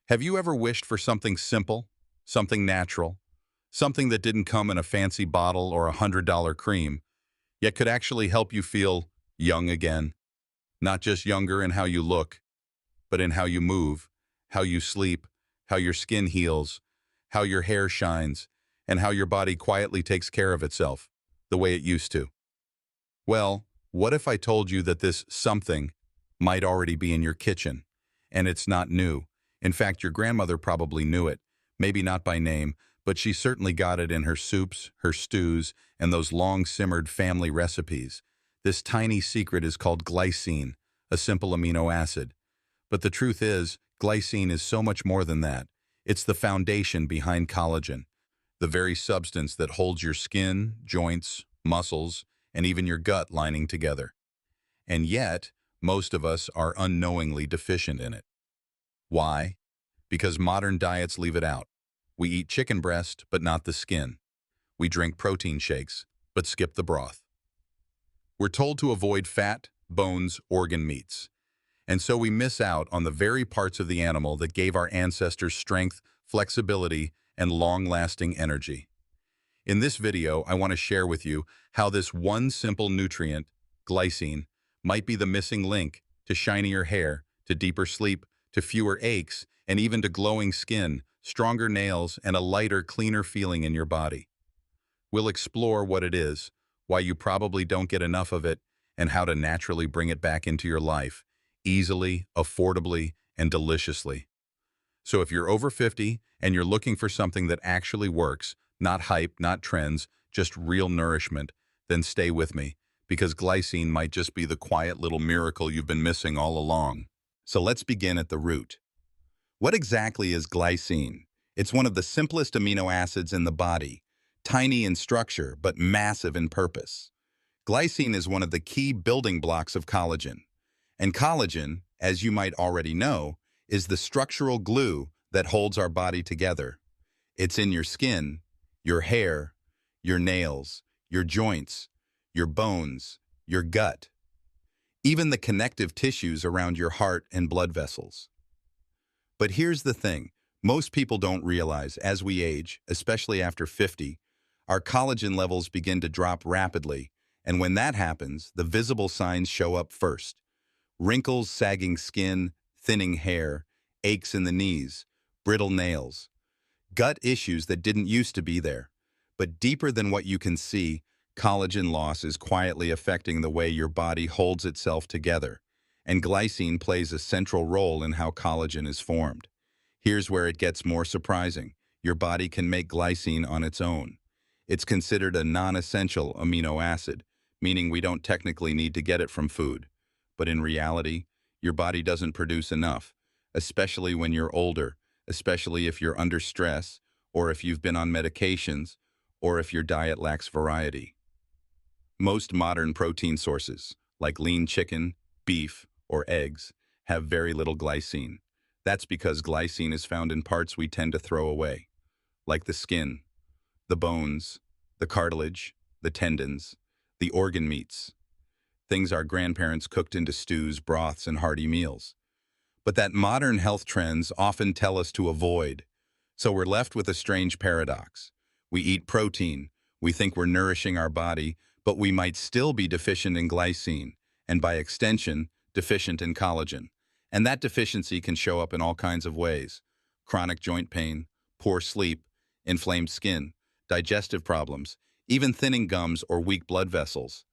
Have you ever wished for something simple, something natural, something that didn't come in a fancy bottle or $100 cream, yet could actually help you feel young again? Not just younger in how you look, but in how you move, how you sleep, how your skin heals, how your hair shines, and how your body quietly takes care of itself, the way it used to. Well, what if I told you that this something might already be in your kitchen, and it's not new? In fact, your grandmother probably knew it, maybe not by name, but she certainly got it in her soups, her stews, and those long-simmered family recipes. This tiny secret is called glycine, a simple amino acid. But the truth is, glycine is so much more than that. It's the foundation behind collagen, the very substance that holds your skin, joints, muscles, and even your gut lining together. And yet, most of us are unknowingly deficient in it. Why? Because modern diets leave it out. We eat chicken breast, but not the skin. We drink protein shakes, but skip the broth. We're told to avoid fat, bones, organ meats. And so we miss out on the very parts of the animal that gave our ancestors strength, flexibility, and long-lasting energy. In this video, I want to share with you how this one simple nutrient, glycine, might be the missing link to shinier hair, to deeper sleep, to fewer aches, and even to glowing skin, stronger nails, and a lighter, cleaner feeling in your body. We'll explore what it is, why you probably don't get enough of it, and how to naturally bring it back into your life, easily, affordably, and deliciously. So if you're over 50 and you're looking for something that actually works, not hype, not trends, just real nourishment, then stay with me, because glycine might just be the quiet little miracle you've been missing all along. So let's begin at the root. What exactly is glycine? It's one of the simplest amino acids in the body, tiny in structure but massive in purpose. Glycine is one of the key building blocks of collagen. And collagen, as you might already know, is the structural glue that holds our body together. It's in your skin, your hair, your nails, your joints, your bones, your gut, even the connective tissues around your heart and blood vessels. But here's the thing, most people don't realize as we age, especially after 50, our collagen levels begin to drop rapidly, and when that happens, the visible signs show up first. Wrinkles, sagging skin, thinning hair, aches in the knees, brittle nails. Gut issues that didn't used to be there. But deeper than what you can see, collagen loss is quietly affecting the way your body holds itself together. And glycine plays a central role in how collagen is formed. Here's where it gets more surprising. Your body can make glycine on its own. It's considered a non-essential amino acid, meaning we don't technically need to get it from food. But in reality, your body doesn't produce enough, especially when you're older, especially if you're under stress, or if you've been on medications, or if your diet lacks variety. Most modern protein sources, like lean chicken, beef, or eggs, have very little glycine. That's because glycine is found in parts we tend to throw away, like the skin, the bones, the cartilage, the tendons, the organ meats. Things our grandparents cooked into stews, broths, and hearty meals. But that modern health trends often tell us to avoid. So we're left with a strange paradox. We eat protein, we think we're nourishing our body, but we might still be deficient in glycine, and by extension, deficient in collagen. And that deficiency can show up in all kinds of ways. Chronic joint pain, poor sleep, inflamed skin, digestive problems, even thinning gums or weak blood vessels.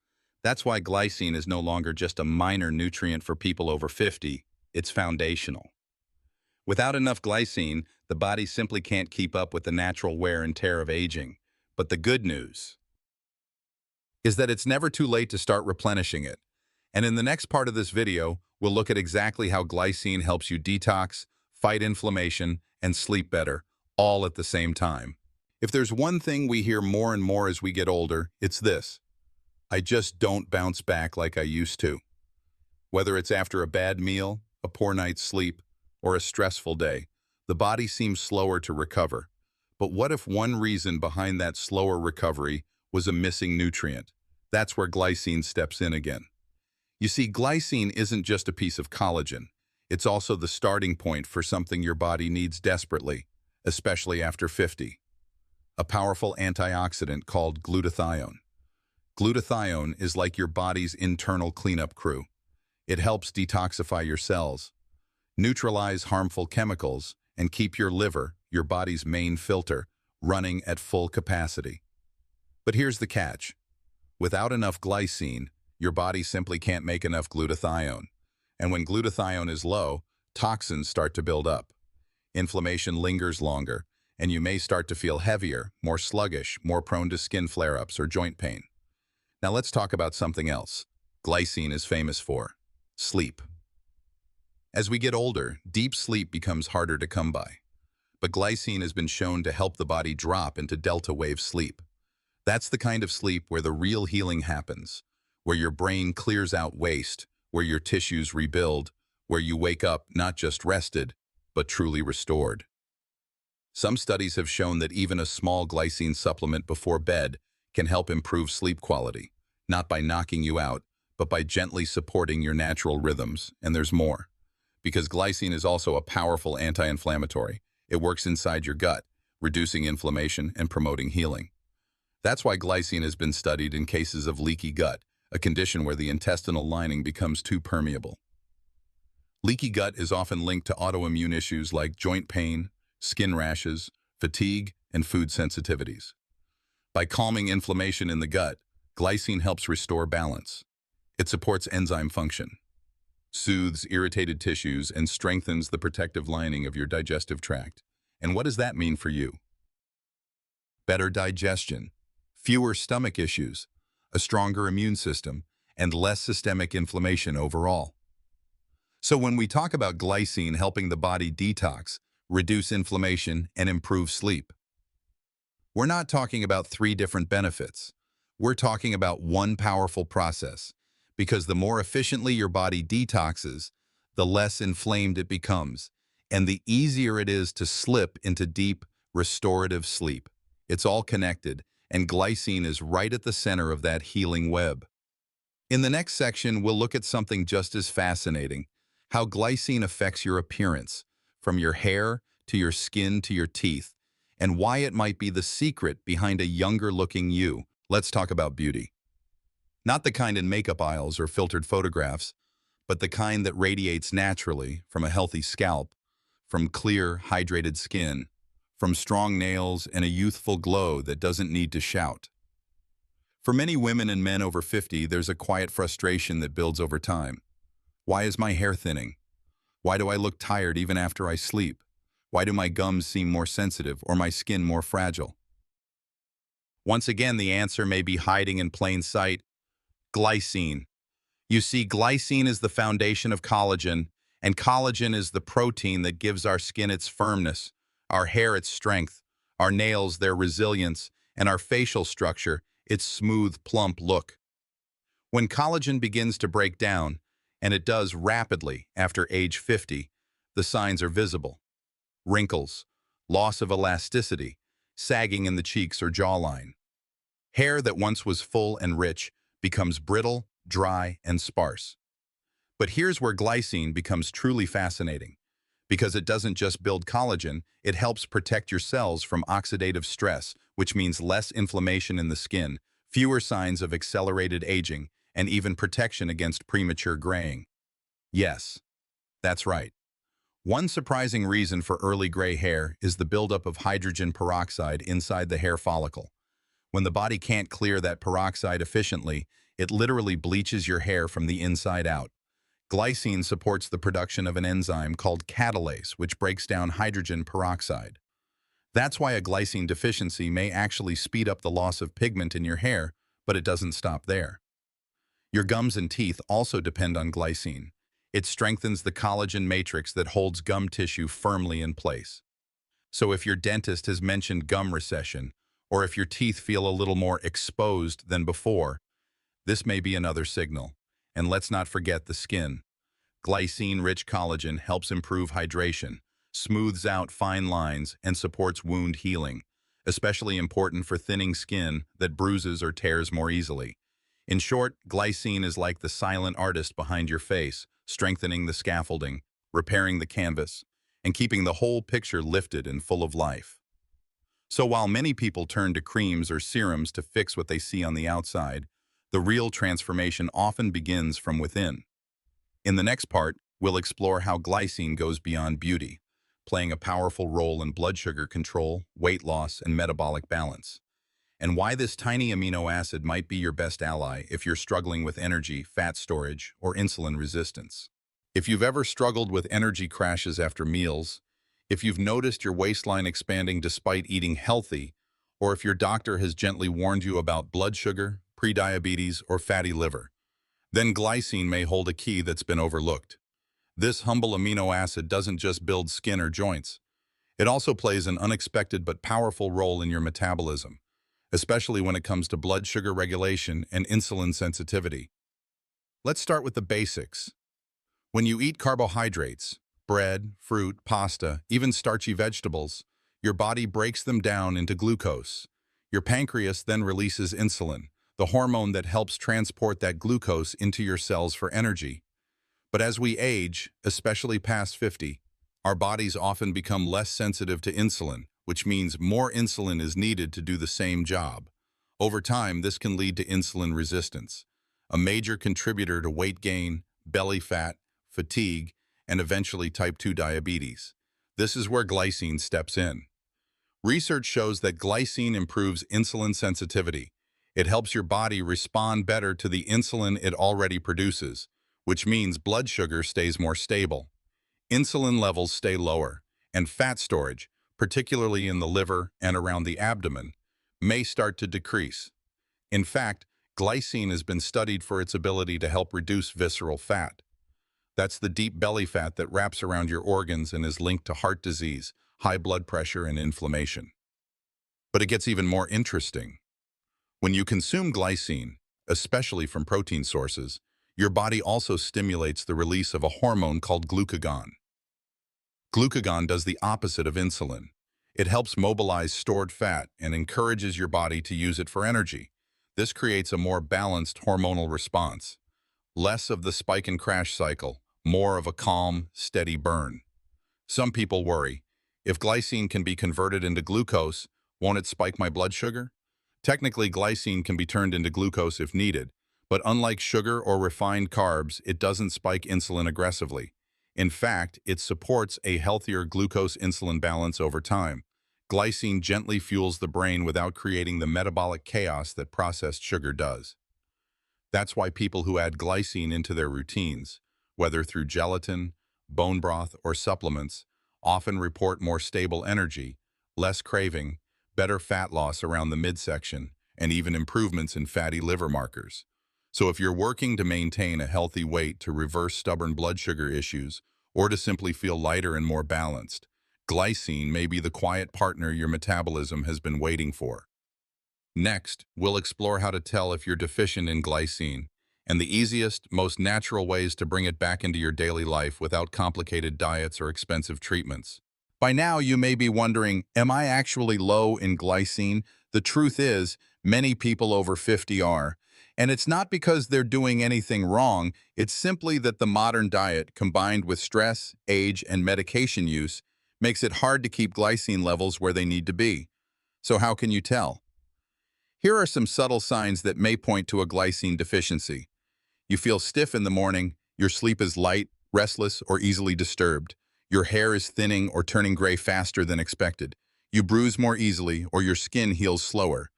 That's why glycine is no longer just a minor nutrient for people over 50, it's foundational. Without enough glycine, the body simply can't keep up with the natural wear and tear of aging. But the good news is that it's never too late to start replenishing it. And in the next part of this video, we'll look at exactly how glycine helps you detox, fight inflammation, and sleep better, all at the same time. If there's one thing we hear more and more as we get older, it's this: I just don't bounce back like I used to. Whether it's after a bad meal, a poor night's sleep, or a stressful day, the body seems slower to recover. But what if one reason behind that slower recovery was a missing nutrient? That's where glycine steps in again. You see, glycine isn't just a piece of collagen. It's also the starting point for something your body needs desperately, especially after 50. A powerful antioxidant called glutathione. Glutathione is like your body's internal cleanup crew. It helps detoxify your cells, neutralize harmful chemicals, and keep your liver, your body's main filter, running at full capacity. But here's the catch. Without enough glycine, your body simply can't make enough glutathione. And when glutathione is low, toxins start to build up. Inflammation lingers longer, and you may start to feel heavier, more sluggish, more prone to skin flare-ups or joint pain. Now let's talk about something else. Glycine is famous for sleep. As we get older, deep sleep becomes harder to come by. But glycine has been shown to help the body drop into delta wave sleep. That's the kind of sleep where the real healing happens, where your brain clears out waste, where your tissues rebuild, where you wake up not just rested, but truly restored. Some studies have shown that even a small glycine supplement before bed can help improve sleep quality, not by knocking you out, but by gently supporting your natural rhythms. And there's more. Because glycine is also a powerful anti-inflammatory. It works inside your gut, reducing inflammation and promoting healing. That's why glycine has been studied in cases of leaky gut, a condition where the intestinal lining becomes too permeable. Leaky gut is often linked to autoimmune issues like joint pain, skin rashes, fatigue, and food sensitivities. By calming inflammation in the gut, glycine helps restore balance. It supports enzyme function, soothes irritated tissues, and strengthens the protective lining of your digestive tract. And what does that mean for you? Better digestion, fewer stomach issues, a stronger immune system, and less systemic inflammation overall. So when we talk about glycine helping the body detox, reduce inflammation, and improve sleep, we're not talking about 3 different benefits. We're talking about one powerful process, because the more efficiently your body detoxes, the less inflamed it becomes, and the easier it is to slip into deep, restorative sleep. It's all connected, and glycine is right at the center of that healing web. In the next section, we'll look at something just as fascinating, how glycine affects your appearance, from your hair to your skin to your teeth, and why it might be the secret behind a younger-looking you. Let's talk about beauty. Not the kind in makeup aisles or filtered photographs, but the kind that radiates naturally from a healthy scalp, from clear, hydrated skin, from strong nails and a youthful glow that doesn't need to shout. For many women and men over 50, there's a quiet frustration that builds over time. Why is my hair thinning? Why do I look tired even after I sleep? Why do my gums seem more sensitive or my skin more fragile? Once again, the answer may be hiding in plain sight. Glycine. You see, glycine is the foundation of collagen, and collagen is the protein that gives our skin its firmness, our hair its strength, our nails their resilience, and our facial structure its smooth, plump look. When collagen begins to break down, and it does rapidly after age 50, the signs are visible. Wrinkles, loss of elasticity, sagging in the cheeks or jawline. Hair that once was full and rich becomes brittle, dry, and sparse. But here's where glycine becomes truly fascinating. Because it doesn't just build collagen, it helps protect your cells from oxidative stress, which means less inflammation in the skin, fewer signs of accelerated aging, and even protection against premature graying. Yes, that's right. One surprising reason for early gray hair is the buildup of hydrogen peroxide inside the hair follicle. When the body can't clear that peroxide efficiently, it literally bleaches your hair from the inside out. Glycine supports the production of an enzyme called catalase, which breaks down hydrogen peroxide. That's why a glycine deficiency may actually speed up the loss of pigment in your hair, but it doesn't stop there. Your gums and teeth also depend on glycine. It strengthens the collagen matrix that holds gum tissue firmly in place. So if your dentist has mentioned gum recession, or if your teeth feel a little more exposed than before, this may be another signal. And let's not forget the skin. Glycine-rich collagen helps improve hydration, smooths out fine lines, and supports wound healing, especially important for thinning skin that bruises or tears more easily. In short, glycine is like the silent artist behind your face, strengthening the scaffolding, repairing the canvas, and keeping the whole picture lifted and full of life. So while many people turn to creams or serums to fix what they see on the outside, the real transformation often begins from within. In the next part, we'll explore how glycine goes beyond beauty, playing a powerful role in blood sugar control, weight loss, and metabolic balance, and why this tiny amino acid might be your best ally if you're struggling with energy, fat storage, or insulin resistance. If you've ever struggled with energy crashes after meals, if you've noticed your waistline expanding despite eating healthy, or if your doctor has gently warned you about blood sugar, prediabetes, or fatty liver, then glycine may hold a key that's been overlooked. This humble amino acid doesn't just build skin or joints. It also plays an unexpected but powerful role in your metabolism, especially when it comes to blood sugar regulation and insulin sensitivity. Let's start with the basics. When you eat carbohydrates, bread, fruit, pasta, even starchy vegetables, your body breaks them down into glucose. Your pancreas then releases insulin, the hormone that helps transport that glucose into your cells for energy. But as we age, especially past 50, our bodies often become less sensitive to insulin, which means more insulin is needed to do the same job. Over time, this can lead to insulin resistance, a major contributor to weight gain, belly fat, fatigue, and eventually type 2 diabetes. This is where glycine steps in. Research shows that glycine improves insulin sensitivity. It helps your body respond better to the insulin it already produces, which means blood sugar stays more stable. Insulin levels stay lower, and fat storage, particularly in the liver and around the abdomen, may start to decrease. In fact, glycine has been studied for its ability to help reduce visceral fat. That's the deep belly fat that wraps around your organs and is linked to heart disease, high blood pressure, and inflammation. But it gets even more interesting. When you consume glycine, especially from protein sources, your body also stimulates the release of a hormone called glucagon. Glucagon does the opposite of insulin. It helps mobilize stored fat and encourages your body to use it for energy. This creates a more balanced hormonal response. Less of the spike and crash cycle, more of a calm, steady burn. Some people worry, if glycine can be converted into glucose, won't it spike my blood sugar? Technically, glycine can be turned into glucose if needed, but unlike sugar or refined carbs, it doesn't spike insulin aggressively. In fact, it supports a healthier glucose-insulin balance over time. Glycine gently fuels the brain without creating the metabolic chaos that processed sugar does. That's why people who add glycine into their routines, whether through gelatin, bone broth, or supplements, often report more stable energy, less craving, better fat loss around the midsection, and even improvements in fatty liver markers. So if you're working to maintain a healthy weight to reverse stubborn blood sugar issues, or to simply feel lighter and more balanced, glycine may be the quiet partner your metabolism has been waiting for. Next, we'll explore how to tell if you're deficient in glycine, and the easiest, most natural ways to bring it back into your daily life without complicated diets or expensive treatments. By now, you may be wondering, am I actually low in glycine? The truth is, many people over 50 are. And it's not because they're doing anything wrong, it's simply that the modern diet, combined with stress, age, and medication use, makes it hard to keep glycine levels where they need to be. So how can you tell? Here are some subtle signs that may point to a glycine deficiency. You feel stiff in the morning, your sleep is light, restless, or easily disturbed. Your hair is thinning or turning gray faster than expected. You bruise more easily, or your skin heals slower.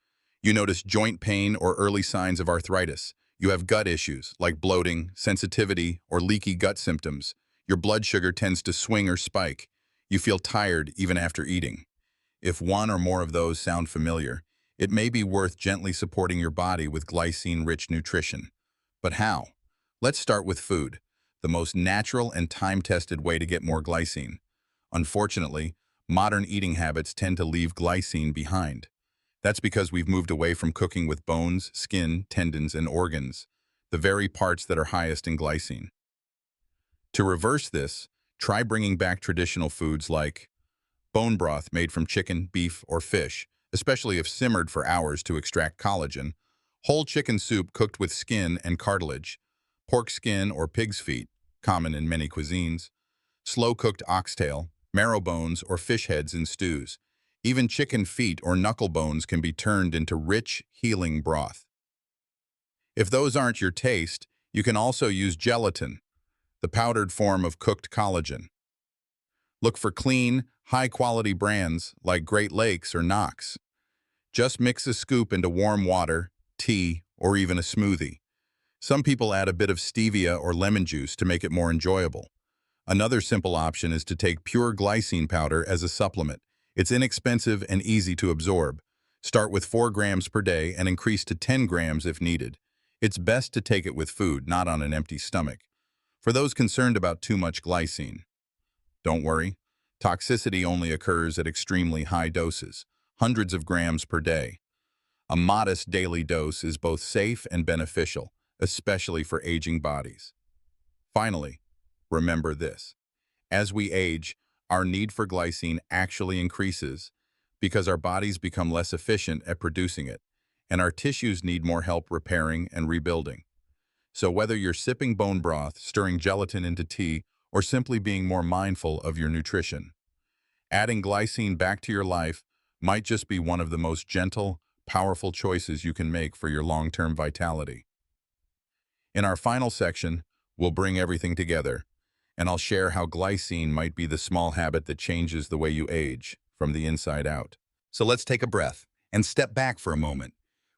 You notice joint pain or early signs of arthritis. You have gut issues, like bloating, sensitivity, or leaky gut symptoms. Your blood sugar tends to swing or spike. You feel tired even after eating. If one or more of those sound familiar, it may be worth gently supporting your body with glycine-rich nutrition. But how? Let's start with food, the most natural and time-tested way to get more glycine. Unfortunately, modern eating habits tend to leave glycine behind. That's because we've moved away from cooking with bones, skin, tendons, and organs, the very parts that are highest in glycine. To reverse this, try bringing back traditional foods like bone broth made from chicken, beef, or fish, especially if simmered for hours to extract collagen, whole chicken soup cooked with skin and cartilage, pork skin or pig's feet, common in many cuisines, slow-cooked oxtail, marrow bones, or fish heads in stews. Even chicken feet or knuckle bones can be turned into rich, healing broth. If those aren't your taste, you can also use gelatin, the powdered form of cooked collagen. Look for clean, high-quality brands like Great Lakes or Knox. Just mix a scoop into warm water, tea, or even a smoothie. Some people add a bit of stevia or lemon juice to make it more enjoyable. Another simple option is to take pure glycine powder as a supplement. It's inexpensive and easy to absorb. Start with 4 grams per day and increase to 10 grams if needed. It's best to take it with food, not on an empty stomach. For those concerned about too much glycine, don't worry. Toxicity only occurs at extremely high doses, hundreds of grams per day. A modest daily dose is both safe and beneficial, especially for aging bodies. Finally, remember this. As we age, our need for glycine actually increases because our bodies become less efficient at producing it, and our tissues need more help repairing and rebuilding. So whether you're sipping bone broth, stirring gelatin into tea, or simply being more mindful of your nutrition, adding glycine back to your life might just be one of the most gentle, powerful choices you can make for your long-term vitality. In our final section, we'll bring everything together, and I'll share how glycine might be the small habit that changes the way you age from the inside out. So let's take a breath and step back for a moment.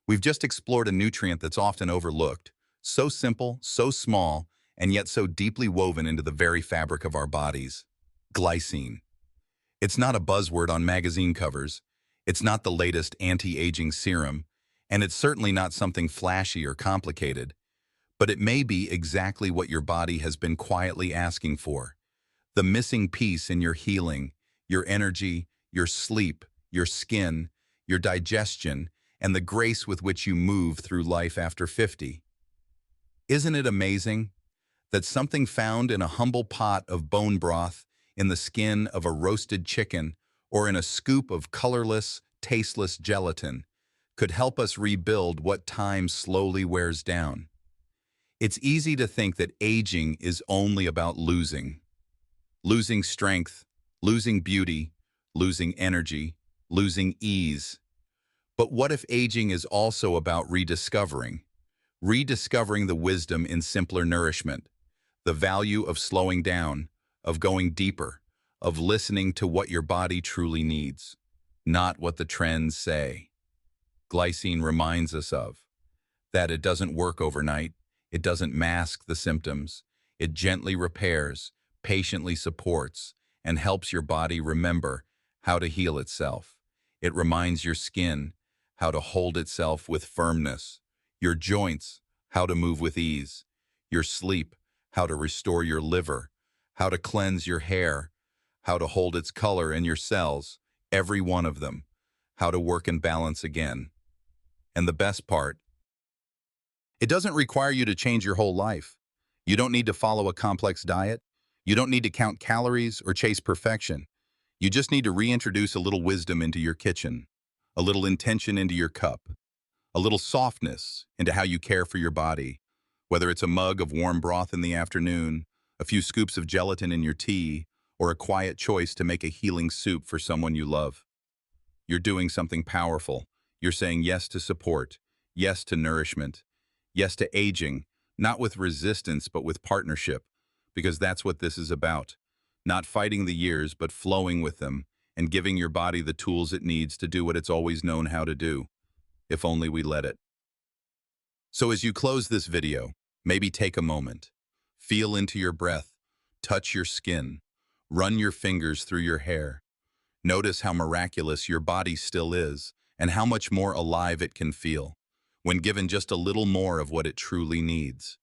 We've just explored a nutrient that's often overlooked, so simple, so small, and yet so deeply woven into the very fabric of our bodies: glycine. It's not a buzzword on magazine covers, it's not the latest anti-aging serum, and it's certainly not something flashy or complicated. But it may be exactly what your body has been quietly asking for. The missing piece in your healing, your energy, your sleep, your skin, your digestion, and the grace with which you move through life after 50. Isn't it amazing that something found in a humble pot of bone broth, in the skin of a roasted chicken, or in a scoop of colorless, tasteless gelatin could help us rebuild what time slowly wears down? It's easy to think that aging is only about losing. Losing strength, losing beauty, losing energy, losing ease. But what if aging is also about rediscovering? Rediscovering the wisdom in simpler nourishment, the value of slowing down, of going deeper, of listening to what your body truly needs, not what the trends say. Glycine reminds us of that it doesn't work overnight. It doesn't mask the symptoms. It gently repairs, patiently supports, and helps your body remember how to heal itself. It reminds your skin how to hold itself with firmness, your joints how to move with ease, your sleep how to restore your liver, how to cleanse your hair, how to hold its color in your cells, every one of them, how to work in balance again. And the best part, it doesn't require you to change your whole life. You don't need to follow a complex diet. You don't need to count calories or chase perfection. You just need to reintroduce a little wisdom into your kitchen, a little intention into your cup, a little softness into how you care for your body. Whether it's a mug of warm broth in the afternoon, a few scoops of gelatin in your tea, or a quiet choice to make a healing soup for someone you love. You're doing something powerful. You're saying yes to support, yes to nourishment, yes to aging, not with resistance, but with partnership, because that's what this is about. Not fighting the years, but flowing with them and giving your body the tools it needs to do what it's always known how to do, if only we let it. So as you close this video, maybe take a moment. Feel into your breath, touch your skin, run your fingers through your hair. Notice how miraculous your body still is and how much more alive it can feel when given just a little more of what it truly needs.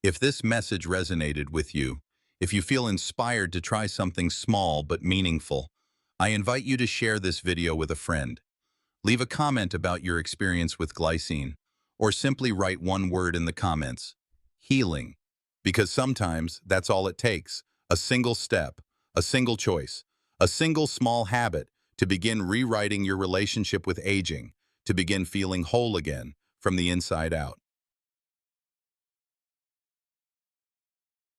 If this message resonated with you, if you feel inspired to try something small but meaningful, I invite you to share this video with a friend. Leave a comment about your experience with glycine, or simply write one word in the comments: healing. Because sometimes that's all it takes, a single step, a single choice, a single small habit to begin rewriting your relationship with aging, to begin feeling whole again from the inside out.